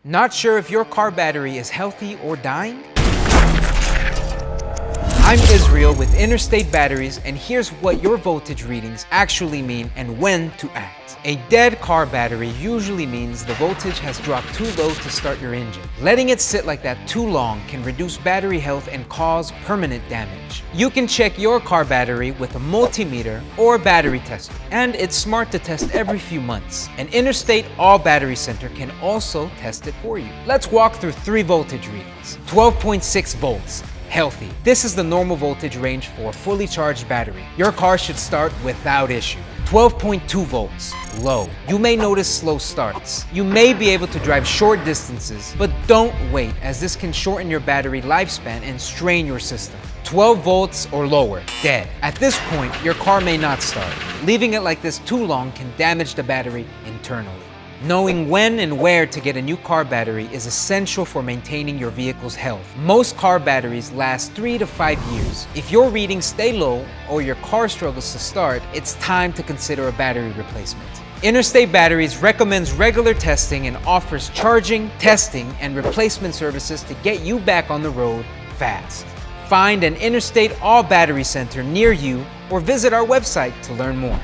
Not sure if your car battery is healthy or dying? I'm Israel with Interstate Batteries, and here's what your voltage readings actually mean and when to act. A dead car battery usually means the voltage has dropped too low to start your engine. Letting it sit like that too long can reduce battery health and cause permanent damage. You can check your car battery with a multimeter or battery tester, and it's smart to test every few months. An Interstate All Battery Center can also test it for you. Let's walk through 3 voltage readings. 12.6 volts. Healthy. This is the normal voltage range for a fully charged battery. Your car should start without issue. 12.2 volts. Low. You may notice slow starts. You may be able to drive short distances, but don't wait, as this can shorten your battery lifespan and strain your system. 12 volts or lower. Dead. At this point, your car may not start. Leaving it like this too long can damage the battery internally. Knowing when and where to get a new car battery is essential for maintaining your vehicle's health. Most car batteries last 3 to 5 years. If your readings stay low or your car struggles to start, it's time to consider a battery replacement. Interstate Batteries recommends regular testing and offers charging, testing, and replacement services to get you back on the road fast. Find an Interstate All Battery Center near you or visit our website to learn more.